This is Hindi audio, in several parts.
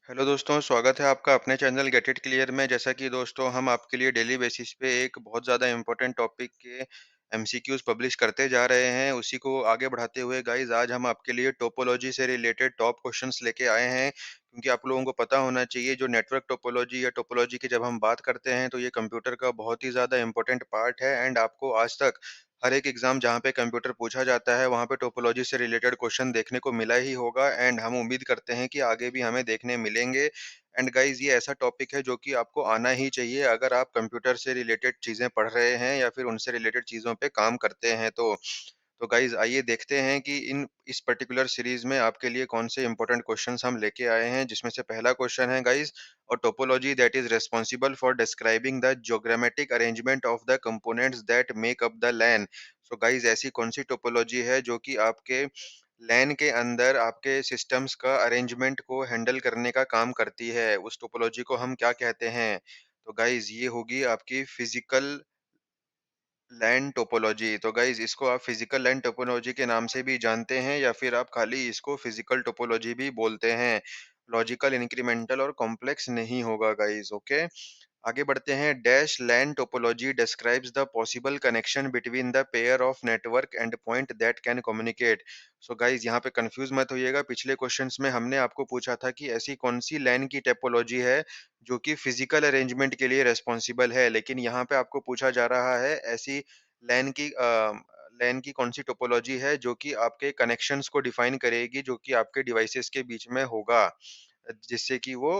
हेलो दोस्तों, स्वागत है आपका अपने चैनल गेट इट क्लियर में। जैसा कि दोस्तों हम आपके लिए डेली बेसिस पे एक बहुत ज़्यादा इम्पोर्टेंट टॉपिक के एमसीक्यूज़ पब्लिश करते जा रहे हैं। उसी को आगे बढ़ाते हुए गाइस आज हम आपके लिए टोपोलॉजी से रिलेटेड टॉप क्वेश्चंस लेके आए हैं। क्योंकि आप लोगों को पता होना चाहिए जो नेटवर्क टोपोलॉजी या टोपोलॉजी की जब हम बात करते हैं तो ये कंप्यूटर का बहुत ही ज़्यादा इम्पोर्टेंट पार्ट है। एंड आपको आज तक हर एक एग्जाम जहाँ पे कंप्यूटर पूछा जाता है वहाँ पे टोपोलॉजी से रिलेटेड क्वेश्चन देखने को मिला ही होगा। एंड हम उम्मीद करते हैं कि आगे भी हमें देखने मिलेंगे। एंड गाइस ये ऐसा टॉपिक है जो कि आपको आना ही चाहिए अगर आप कंप्यूटर से रिलेटेड चीजें पढ़ रहे हैं या फिर उनसे रिलेटेड चीजों पे काम करते हैं तो गाइस आइए देखते हैं कि इन इस पर्टिकुलर सीरीज में आपके लिए कौन से इंपॉर्टेंट क्वेश्चंस हम लेके आए हैं, जिसमें से पहला क्वेश्चन है guys, a topology that is responsible for describing the geometric arrangement of the components that make up the LAN. So guys ऐसी कौन सी टोपोलॉजी है जो कि आपके लैन के अंदर आपके सिस्टम्स का अरेंजमेंट को हैंडल करने का काम करती है? उस टोपोलॉजी को हम क्या कहते हैं? तो गाइस ये होगी आपकी फिजिकल लैंड टोपोलॉजी। तो गाइज इसको आप फिजिकल लैंड टोपोलॉजी के नाम से भी जानते हैं या फिर आप खाली इसको फिजिकल टोपोलॉजी भी बोलते हैं। लॉजिकल, इंक्रीमेंटल और कॉम्प्लेक्स नहीं होगा गाइज। ओके, आगे बढ़ते हैं। Dash land topology describes the possible connection between the pair of network and point that can communicate. So guys यहाँ पे कंफ्यूज मत होइएगा। पिछले क्वेश्चंस में हमने आपको पूछा था कि ऐसी कौन सी लैन की टोपोलॉजी है जो कि फिजिकल अरेंजमेंट के लिए रेस्पॉन्सिबल है, लेकिन यहाँ पे आपको पूछा जा रहा है ऐसी लैन की लैन की कौन सी टोपोलॉजी है जो कि आपके कनेक्शंस को डिफाइन करेगी, जो कि आपके डिवाइसेस के बीच में होगा, जिससे कि वो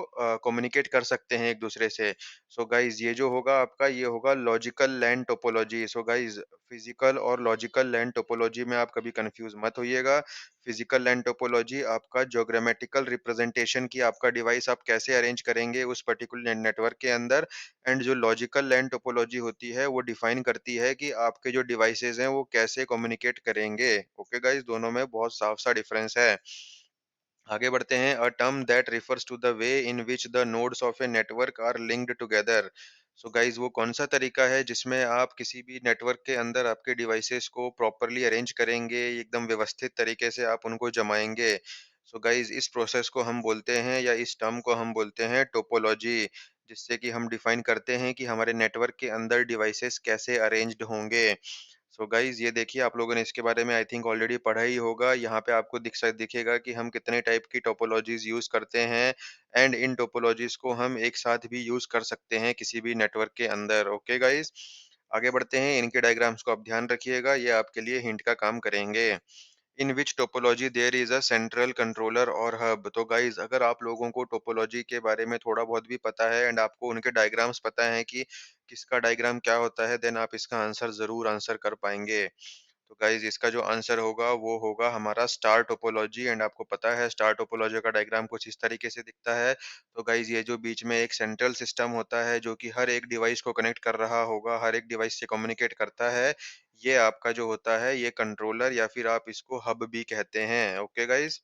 कम्युनिकेट कर सकते हैं एक दूसरे से। सो गाइज ये जो होगा आपका, ये होगा लॉजिकल लैन टोपोलॉजी। सो गाइज फिजिकल और लॉजिकल लैन टोपोलॉजी में आप कभी कंफ्यूज मत होइएगा। फिजिकल लैन टोपोलॉजी आपका ज्योग्रामेटिकल रिप्रेजेंटेशन की आपका डिवाइस आप कैसे अरेंज करेंगे उस पर्टिकुलर नेटवर्क के अंदर। एंड जो लॉजिकल लैन टोपोलॉजी होती है वो डिफाइन करती है कि आपके जो डिवाइसेस हैं वो कैसे कम्युनिकेट करेंगे। ओके गाइस, दोनों में बहुत साफ सा डिफरेंस है। आगे बढ़ते हैं। A term that refers to the way in which the nodes of a network are linked together. So guys वो कौन सा तरीका है जिसमें आप किसी भी नेटवर्क के अंदर आपके डिवाइसेस को प्रॉपरली अरेंज करेंगे, एकदम व्यवस्थित तरीके से आप उनको जमाएंगे। सो गाइस इस प्रोसेस को हम बोलते हैं या इस टर्म को हम बोलते हैं टोपोलॉजी, जिससे कि हम डिफाइन करते हैं कि हमारे नेटवर्क के अंदर डिवाइसेस कैसे अरेंज्ड होंगे। सो गाइज ये देखिए, आप लोगों ने इसके बारे में आई थिंक ऑलरेडी पढ़ा ही होगा। यहाँ पे आपको दिखेगा कि हम कितने टाइप की टोपोलॉजीज यूज करते हैं। एंड इन टोपोलॉजीज को हम एक साथ भी यूज कर सकते हैं किसी भी नेटवर्क के अंदर। ओके गाइज, आगे बढ़ते हैं। इनके डायग्राम्स को आप ध्यान रखिएगा, ये आपके लिए हिंट का काम करेंगे। In which topology there is a central controller और हब। तो गाइज अगर आप लोगों को टोपोलॉजी के बारे में थोड़ा बहुत भी पता है एंड आपको उनके डायग्राम्स पता है कि किसका डायग्राम क्या होता है, देन आप इसका आंसर जरूर आंसर कर पाएंगे। तो गाइज इसका जो आंसर होगा वो होगा हमारा स्टार टोपोलॉजी। एंड आपको पता है स्टार टोपोलॉजी का डायग्राम कुछ इस तरीके से दिखता है। तो गाइज ये जो बीच में एक सेंट्रल सिस्टम होता है जो कि हर एक डिवाइस को कनेक्ट कर रहा होगा, हर एक डिवाइस से कम्युनिकेट करता है, ये आपका जो होता है ये कंट्रोलर या फिर आप इसको हब भी कहते हैं। ओके गाइज,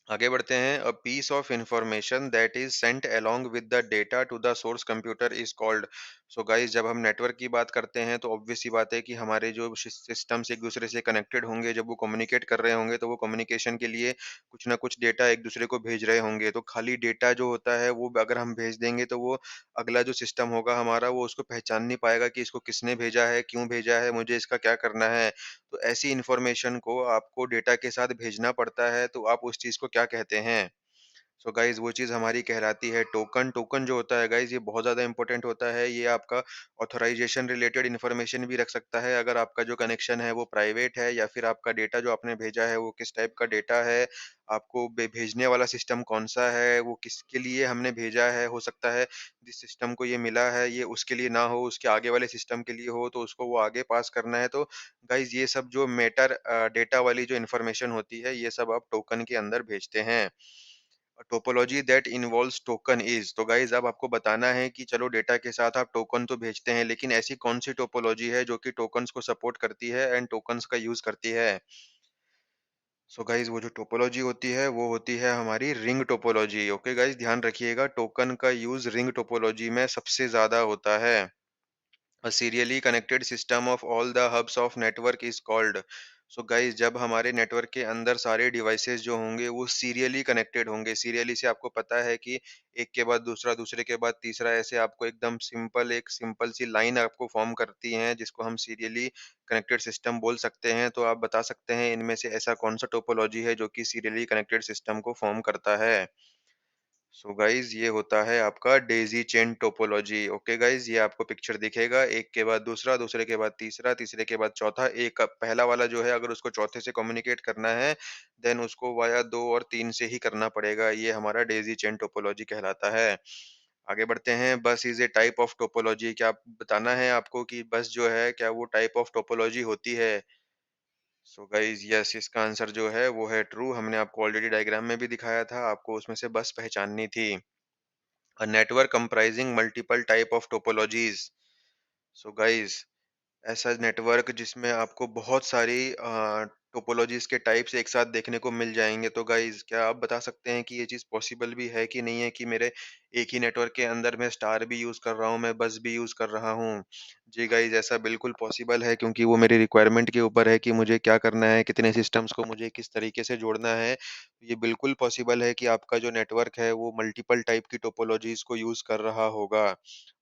आगे बढ़ते हैं। A piece of information that is sent along with the data to the source computer is called. So guys जब हम नेटवर्क की बात करते हैं तो ऑब्वियस सी बात है कि हमारे जो सिस्टम्स एक दूसरे से कनेक्टेड होंगे, जब वो कम्युनिकेट कर रहे होंगे तो वो कम्युनिकेशन के लिए कुछ ना कुछ डेटा एक दूसरे को भेज रहे होंगे। तो खाली डेटा जो होता है वो अगर हम भेज देंगे तो वो अगला जो सिस्टम होगा हमारा वो उसको पहचान नहीं पाएगा कि इसको किसने भेजा है, क्यों भेजा है, मुझे इसका क्या करना है। तो ऐसी इंफॉर्मेशन को आपको डेटा के साथ भेजना पड़ता है, तो आप उस चीज़ को क्या कहते हैं? सो गाइज वो चीज़ हमारी कहलाती है टोकन। टोकन जो होता है गाइज ये बहुत ज़्यादा इंपॉर्टेंट होता है। ये आपका ऑथराइजेशन रिलेटेड इन्फॉर्मेशन भी रख सकता है, अगर आपका जो कनेक्शन है वो प्राइवेट है या फिर आपका डेटा जो आपने भेजा है वो किस टाइप का डेटा है, आपको भेजने वाला सिस्टम कौन सा है, वो किसके लिए हमने भेजा है। हो सकता है जिस सिस्टम को ये मिला है ये उसके लिए ना हो, उसके आगे वाले सिस्टम के लिए हो, तो उसको वो आगे पास करना है। तो गाइज ये सब जो मैटर डेटा वाली जो इन्फॉर्मेशन होती है ये सब आप टोकन के अंदर भेजते हैं। Topology that involves token is. तो गाइस अब आपको बताना है कि चलो डेटा के साथ आप टोकन तो भेजते हैं, लेकिन ऐसी कौन सी टोपोलॉजी है जो कि टोकन्स को सपोर्ट करती है एंड टोकन्स का यूज करती है। सो गाइस वो जो टोपोलॉजी होती है वो होती है हमारी रिंग टोपोलॉजी। ओके गाइस, ध्यान रखिएगा टोकन का यूज रिंग टोपोलॉजी में सबसे ज्यादा होता है। A serially connected system of all the hubs of network is called। So guys जब हमारे नेटवर्क के अंदर सारे डिवाइसेस जो होंगे वो सीरियली कनेक्टेड होंगे। सीरियली से आपको पता है कि एक के बाद दूसरा, दूसरे के बाद तीसरा, ऐसे आपको एकदम सिंपल एक सिंपल सी लाइन आपको फॉर्म करती हैं जिसको हम सीरियली कनेक्टेड सिस्टम बोल सकते हैं। तो आप बता सकते हैं इनमें से ऐसा कौन-सा टोपोलॉजी है जो कि सीरियली कनेक्टेड सिस्टम को फॉर्म करता है? सो गाइस ये होता है आपका daisy chain topology. Okay guys, ये आपको पिक्चर दिखेगा, एक के बाद दूसरा, दूसरे के बाद तीसरा, तीसरे के बाद चौथा। एक पहला वाला जो है अगर उसको चौथे से कम्युनिकेट करना है, देन उसको वाया 2 और 3 से ही करना पड़ेगा। ये हमारा डेज़ी चेन टोपोलॉजी कहलाता है। आगे बढ़ते हैं, बस is a type of topology. क्या बताना है आपको कि बस जो है क्या वो टाइप ऑफ टोपोलॉजी होती है? सो गाइस यस, इसका आंसर जो है वो है ट्रू। हमने आपको ऑलरेडी डायग्राम में भी दिखाया था, आपको उसमें से बस पहचाननी थी। A network comprising multiple type of topologies. So guys, ऐसा नेटवर्क जिसमें आपको बहुत सारी टोपोलॉजीज़ के टाइप्स एक साथ देखने को मिल जाएँगे। तो गाइज़ क्या आप बता सकते हैं कि ये चीज़ पॉसिबल भी है कि नहीं है कि मेरे एक ही नेटवर्क के अंदर मैं स्टार भी यूज़ कर रहा हूँ, मैं बस भी यूज़ कर रहा हूँ? जी गाइज़, ऐसा बिल्कुल पॉसिबल है क्योंकि वो मेरी रिक्वायरमेंट के ऊपर है कि मुझे क्या करना है, कितने सिस्टम्स को मुझे किस तरीके से जोड़ना है। ये बिल्कुल पॉसिबल है कि आपका जो नेटवर्क है वो मल्टीपल टाइप की टोपोलॉजीज़ को यूज़ कर रहा होगा।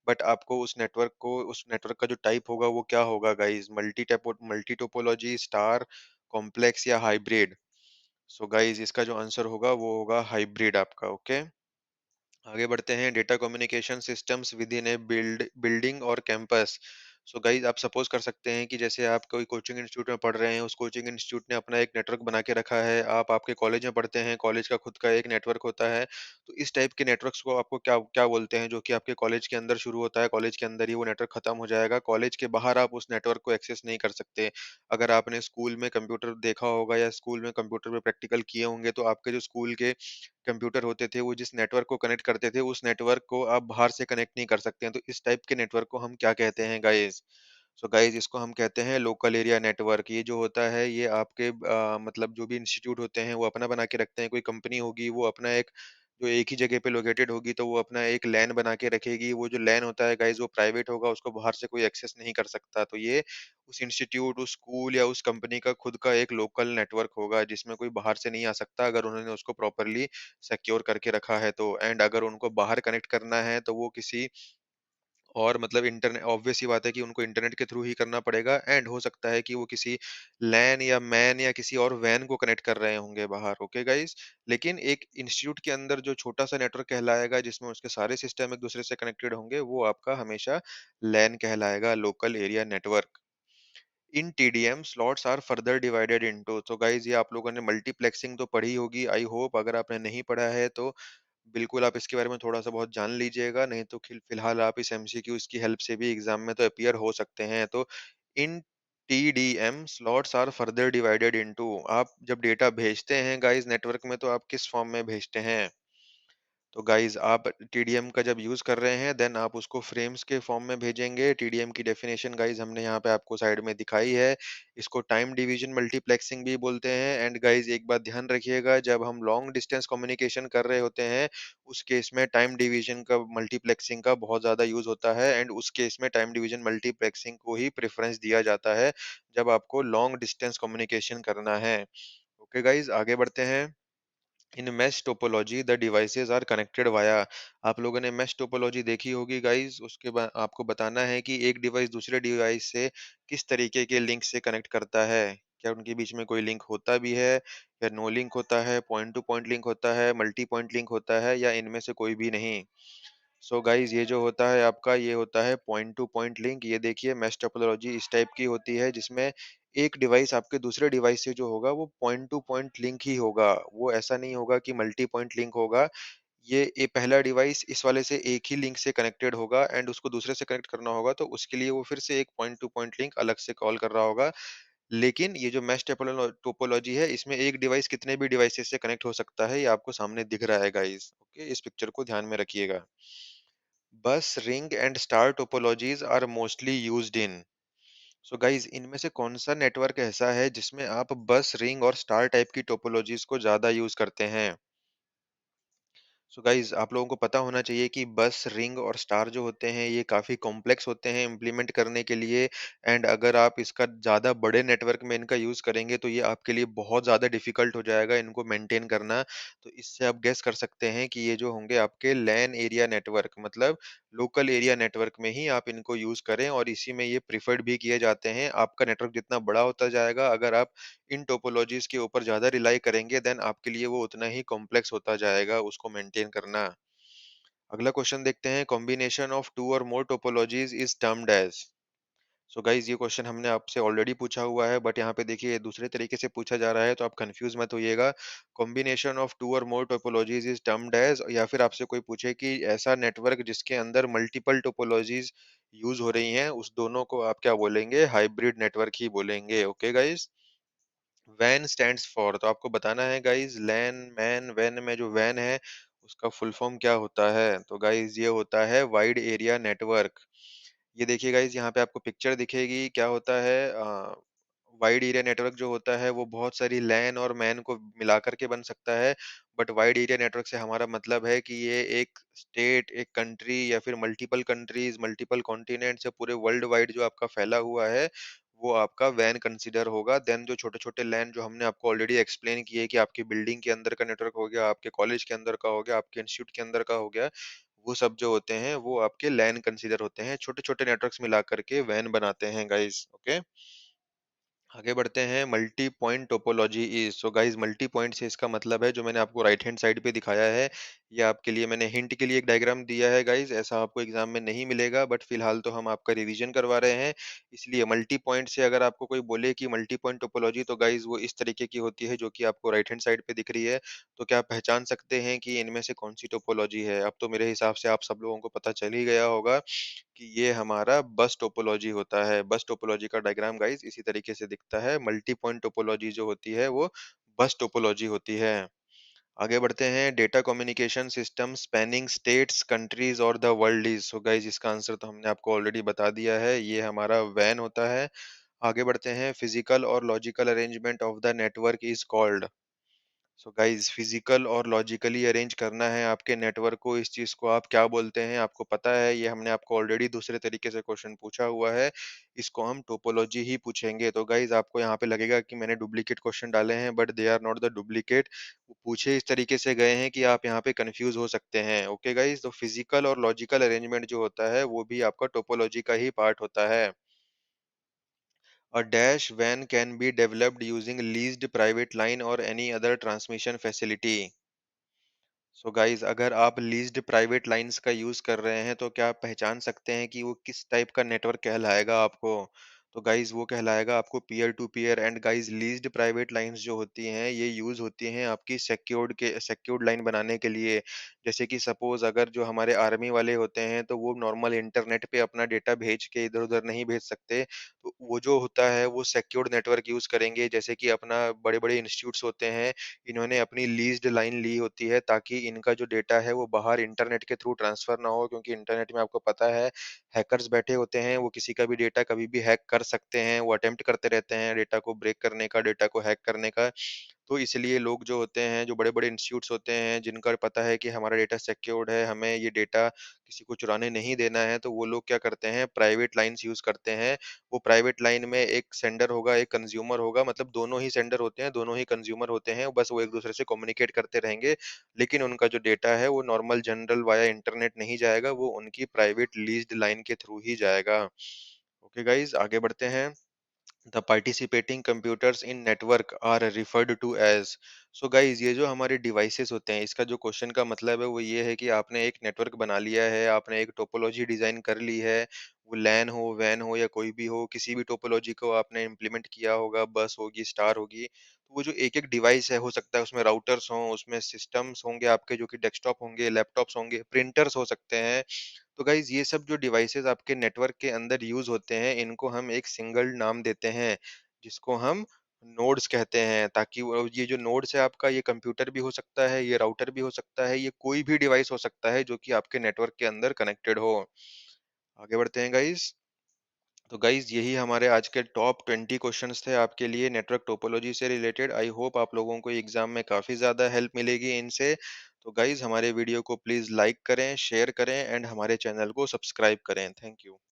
बट आपको उस नेटवर्क का जो टाइप होगा वो क्या होगा guys? Multi topology, star, complex या हाइब्रिड? सो गाइस इसका जो आंसर होगा वो होगा हाइब्रिड आपका। ओके, आगे बढ़ते हैं, data communication systems with in A building और कैंपस। सो गाइस आप सपोज कर सकते हैं कि जैसे आप कोई कोचिंग इंस्टीट्यूट में पढ़ रहे हैं, उस कोचिंग इंस्टीट्यूट ने अपना एक नेटवर्क बना के रखा है। आप आपके कॉलेज में पढ़ते हैं, कॉलेज का खुद का एक नेटवर्क होता है। तो इस टाइप के नेटवर्क्स को आपको क्या क्या बोलते हैं, जो कि आपके कॉलेज के अंदर शुरू होता है, कॉलेज के अंदर ही वो नेटवर्क खत्म हो जाएगा, कॉलेज के बाहर आप उस नेटवर्क को एक्सेस नहीं कर सकते। अगर आपने स्कूल में कंप्यूटर देखा होगा या स्कूल में कंप्यूटर पे प्रैक्टिकल किए होंगे, तो आपके जो स्कूल के कंप्यूटर होते थे, वो जिस नेटवर्क को कनेक्ट करते थे, उस नेटवर्क को आप बाहर से कनेक्ट नहीं कर सकते हैं। तो इस टाइप के नेटवर्क को हम क्या कहते हैं गाइज़? सो गाइज़ इसको हम कहते हैं लोकल एरिया नेटवर्क। ये जो होता है ये आपके मतलब जो भी इंस्टीट्यूट होते हैं वो अपना बना के रखते हैं। कोई कंपनी होगी वो अपना एक जो एक ही जगह पे लोकेटेड होगी तो वो अपना एक लैन बना के रखेगी। वो जो लैन होता है गाइज़ वो प्राइवेट होगा, उसको बाहर से कोई एक्सेस नहीं कर सकता। तो ये उस इंस्टीट्यूट, उस स्कूल या उस कंपनी का खुद का एक लोकल नेटवर्क होगा जिसमें कोई बाहर से नहीं आ सकता अगर उन्होंने उसको प्रॉपर्ली सिक्योर करके रखा है तो। एंड अगर उनको बाहर कनेक्ट करना है तो वो किसी और मतलब इंटरने ऑब्वियस सी बात है कि उनको इंटरनेट के थ्रू ही करना पड़ेगा। एंड हो सकता है कि वो किसी लैन या मैन या किसी और वैन को कनेक्ट कर रहे होंगे बाहर। ओके गाइस, लेकिन एक इंस्टीट्यूट के अंदर जो छोटा सा नेटवर्क कहलाएगा जिसमें उसके सारे सिस्टम एक दूसरे से कनेक्टेड होंगे वो आपका हमेशा लैन कहलाएगा, local area network. In TDM slots are further divided into. तो गाइस ये आप लोगों ने मल्टीप्लेक्सिंग तो पढ़ी होगी आई होप। अगर आपने नहीं पढ़ा है तो बिल्कुल आप इसके बारे में थोड़ा-सा बहुत जान लीजिएगा, नहीं तो फिलहाल आप इस एमसीक्यूज़ की हेल्प से भी एग्ज़ाम में तो अपीयर हो सकते हैं। तो in TDM slots are further divided into. आप जब डेटा भेजते हैं गाइस नेटवर्क में तो आप किस फॉर्म में भेजते हैं? तो गाइस आप टीडीएम का जब यूज़ कर रहे हैं देन आप उसको फ्रेम्स के फॉर्म में भेजेंगे। टीडीएम की डेफिनेशन गाइस हमने यहाँ पे आपको साइड में दिखाई है। इसको टाइम डिवीजन मल्टीप्लेक्सिंग भी बोलते हैं। एंड गाइस एक बात ध्यान रखिएगा, जब हम लॉन्ग डिस्टेंस कम्युनिकेशन कर रहे होते हैं उस केस में टाइम डिवीजन का मल्टीप्लेक्सिंग का बहुत ज़्यादा यूज़ होता है। एंड उस केस में टाइम डिवीजन मल्टीप्लेक्सिंग को ही प्रेफ़रेंस दिया जाता है जब आपको लॉन्ग डिस्टेंस कम्युनिकेशन करना है। ओके गाइस आगे बढ़ते हैं। In mesh topology the devices are connected via. आप लोगों ने मेश टोपोलॉजी देखी होगी गाइस, उसके बाद आपको बताना है कि एक डिवाइस दूसरे डिवाइस से किस तरीके के लिंक से कनेक्ट करता है। क्या उनके बीच में कोई लिंक होता भी है या नो लिंक होता है, पॉइंट टू पॉइंट लिंक होता है, मल्टी पॉइंट लिंक होता है या इनमें से कोई भी नहीं? सो गाइस ये जो होता है आपका ये होता है पॉइंट टू पॉइंट लिंक। ये देखिए मेश टोपोलॉजी इस टाइप की होती है जिसमें एक डिवाइस आपके दूसरे डिवाइस से जो होगा वो पॉइंट टू पॉइंट लिंक ही होगा। वो ऐसा नहीं होगा कि मल्टी पॉइंट लिंक होगा। ये पहला डिवाइस इस वाले से एक ही लिंक से कनेक्टेड होगा एंड उसको दूसरे से कनेक्ट करना होगा तो उसके लिए वो फिर से एक पॉइंट टू पॉइंट लिंक अलग से कॉल कर रहा होगा। लेकिन ये जो मेश टोपोलॉजी है इसमें एक डिवाइस कितने भी डिवाइसेस से कनेक्ट हो सकता है, ये आपको सामने दिख रहा है गाइस। ओके, इस पिक्चर को ध्यान में रखिएगा। Bus ring and star topologies are mostly used in. So guys इनमें से कौन सा नेटवर्क ऐसा है जिसमें आप बस रिंग और स्टार टाइप की टोपोलॉजीज को ज्यादा यूज करते हैं? सो गाइज आप लोगों को पता होना चाहिए कि बस रिंग और स्टार जो होते हैं ये काफ़ी कॉम्प्लेक्स होते हैं इम्प्लीमेंट करने के लिए। एंड अगर आप इसका ज़्यादा बड़े नेटवर्क में इनका यूज़ करेंगे तो ये आपके लिए बहुत ज़्यादा डिफिकल्ट हो जाएगा इनको मेंटेन करना। तो इससे आप गेस कर सकते हैं कि ये जो होंगे आपके लैन एरिया नेटवर्क, मतलब लोकल एरिया नेटवर्क में ही आप इनको यूज़ करें, और इसी में ये प्रिफर्ड भी किए जाते हैं। आपका नेटवर्क जितना बड़ा होता जाएगा, अगर आप इन टोपोलॉजीज के ऊपर ज़्यादा रिलाई करेंगे, देन आपके लिए वो उतना ही कॉम्प्लेक्स होता जाएगा उसको मेंटेन करना। अगला क्वेश्चन देखते हैं, combination of two or more topologies is termed as. So guys ये क्वेश्चन हमने आपसे ऑलरेडी पूछा हुआ है, बट यहाँ पे देखिए दूसरे तरीके से पूछा जा रहा है, तो आप कंफ्यूज मत होइएगा। Combination of two or more topologies is termed as, या फिर आपसे कोई पूछे कि ऐसा नेटवर्क जिसके अंदर मल्टीपल टोपोलॉजीज यूज हो रही हैं, उस दोनों को आप क्या बोलेंगे? हाइब्रिड नेटवर्क ही बोलेंगे। Okay guys. वैन स्टैंड्स फॉर, तो आपको बताना है गाइज, लैन मैन वैन में जो वैन है उसका फुल फॉर्म क्या होता है? तो गाइज ये होता है वाइड एरिया नेटवर्क। ये देखिए गाइज, यहाँ पे आपको पिक्चर दिखेगी, क्या होता है, वाइड एरिया नेटवर्क जो होता है वो बहुत सारी लैन और मैन को मिलाकर के बन सकता है। बट वाइड एरिया नेटवर्क से हमारा मतलब है कि ये एक स्टेट, एक कंट्री, या फिर मल्टीपल कंट्रीज, मल्टीपल कॉन्टिनेंट से पूरे वर्ल्ड वाइड जो आपका फैला हुआ है वो आपका वैन कंसीडर होगा। देन जो छोटे छोटे लैन जो हमने आपको ऑलरेडी एक्सप्लेन किए कि आपकी बिल्डिंग के अंदर का नेटवर्क हो गया, आपके कॉलेज के अंदर का हो गया, आपके इंस्टीट्यूट के अंदर का हो गया, वो सब जो होते हैं वो आपके लैन कंसीडर होते हैं। छोटे छोटे नेटवर्क्स मिला करके वैन बनाते हैं गाइस। ओके, आगे बढ़ते हैं। Multi point topology is, so guys multi point से इसका मतलब है, जो मैंने आपको राइट हैंड साइड पे दिखाया है, ये आपके लिए मैंने हिंट के लिए एक डायग्राम दिया है गाइस। ऐसा आपको एग्जाम में नहीं मिलेगा, बट फिलहाल तो हम आपका रिवीजन करवा रहे हैं। इसलिए मल्टी पॉइंट से अगर आपको कोई बोले कि मल्टी पॉइंट टोपोलॉजी, तो गाइस वो इस तरीके की होती है जो कि आपको राइट हैंड साइड पे दिख रही है। तो क्या आप पहचान सकते हैं कि इनमें से कौन सी टोपोलॉजी है? अब तो मेरे हिसाब से आप सब लोगों को पता चल ही गया होगा कि ये हमारा बस टोपोलॉजी होता है। बस टोपोलॉजी का डायग्राम गाइस इसी तरीके से दिखता है। मल्टी पॉइंट टोपोलॉजी जो होती है वो बस टोपोलॉजी होती है। आगे बढ़ते हैं। Data communication system spanning states, countries और the world is, so guys इसका आंसर तो हमने आपको ऑलरेडी बता दिया है, ये हमारा वैन होता है। आगे बढ़ते हैं। फिजिकल और logical arrangement of the network is called. So guys physical और लॉजिकली अरेंज करना है आपके नेटवर्क को, इस चीज को आप क्या बोलते हैं? आपको पता है, ये हमने आपको ऑलरेडी दूसरे तरीके से क्वेश्चन पूछा हुआ है, इसको हम टोपोलॉजी ही पूछेंगे। तो गाइज आपको यहाँ पे लगेगा कि मैंने डुप्लीकेट क्वेश्चन डाले हैं, but they are not the duplicate. वो पूछे इस तरीके से गए हैं कि आप यहाँ पे कंफ्यूज हो सकते हैं। ओके गाइज, तो फिजिकल और लॉजिकल अरेंजमेंट जो होता है वो भी आपका टोपोलॉजी का ही पार्ट होता है। A dash van can be developed using leased private line or any other transmission facility. So guys अगर आप लीज्ड प्राइवेट लाइंस का यूज कर रहे हैं तो क्या आप पहचान सकते हैं कि वो किस टाइप का नेटवर्क कहलाएगा आपको? तो गाइज वो कहलाएगा आपको peer to peer. And guys leased private lines जो होती हैं ये यूज होती हैं आपकी सिक्योर्ड लाइन बनाने के लिए। जैसे कि सपोज अगर जो हमारे आर्मी वाले होते हैं तो वो नॉर्मल इंटरनेट पे अपना डेटा भेज के इधर उधर नहीं भेज सकते, तो वो जो होता है वो सिक्योर्ड नेटवर्क यूज करेंगे। जैसे कि अपना बड़े बड़े इंस्टीट्यूट्स होते हैं, इन्होंने अपनी लीज्ड लाइन ली होती है ताकि इनका जो डेटा है वो बाहर इंटरनेट के थ्रू ट्रांसफर ना हो, क्योंकि इंटरनेट में आपको पता है हैकर्स बैठे होते हैं, वो किसी का भी डेटा कभी भी हैक कर सकते हैं, वो अटेम्प्ट करते रहते हैं डेटा को ब्रेक करने का, डेटा को हैक करने का। तो इसलिए लोग जो होते हैं, जो बड़े बड़े इंस्टीट्यूट्स होते हैं जिनका पता है कि हमारा डेटा सिक्योर्ड है, हमें ये डेटा किसी को चुराने नहीं देना है, तो वो लोग क्या करते हैं, प्राइवेट लाइंस यूज करते हैं। वो प्राइवेट लाइन में एक सेंडर होगा, एक कंज्यूमर होगा, मतलब दोनों ही सेंडर होते हैं, दोनों ही कंज्यूमर होते हैं, बस वो एक दूसरे से कम्युनिकेट करते रहेंगे। लेकिन उनका जो डेटा है वो नॉर्मल जनरल वाया इंटरनेट नहीं जाएगा, वो उनकी प्राइवेट लीज्ड लाइन के थ्रू ही जाएगा। ओके गाइज, आगे बढ़ते हैं। The participating computers in network are referred to as. So guys ये जो हमारे डिवाइसेस होते हैं, इसका जो क्वेश्चन का मतलब है वो ये है कि आपने एक नेटवर्क बना लिया है, आपने एक टोपोलॉजी डिजाइन कर ली है, वो लैन हो, वैन हो, या कोई भी हो, किसी भी टोपोलॉजी को आपने इम्प्लीमेंट किया होगा, बस होगी, स्टार होगी, तो वो जो एक एक डिवाइस है, हो सकता है उसमें राउटर्स हों, उसमें सिस्टम्स होंगे आपके जो कि डेस्कटॉप होंगे, लैपटॉप्स होंगे, प्रिंटर्स हो सकते हैं। तो गाइज ये सब जो डिवाइसेस आपके नेटवर्क के अंदर यूज होते हैं, इनको हम एक सिंगल नाम देते हैं, जिसको हम नोड्स कहते हैं। ताकि ये जो नोड्स है आपका, ये कंप्यूटर भी हो सकता है, ये राउटर भी हो सकता है, ये कोई भी डिवाइस हो सकता है जो कि आपके नेटवर्क के अंदर कनेक्टेड हो। आगे बढ़ते हैं गाइज। तो गाइज़ यही हमारे आज के टॉप 20 क्वेश्चंस थे आपके लिए नेटवर्क टोपोलॉजी से रिलेटेड। आई होप आप लोगों को एग्ज़ाम में काफ़ी ज़्यादा हेल्प मिलेगी इनसे। तो गाइज़ हमारे वीडियो को प्लीज़ लाइक करें, शेयर करें एंड हमारे चैनल को सब्सक्राइब करें। Thank you.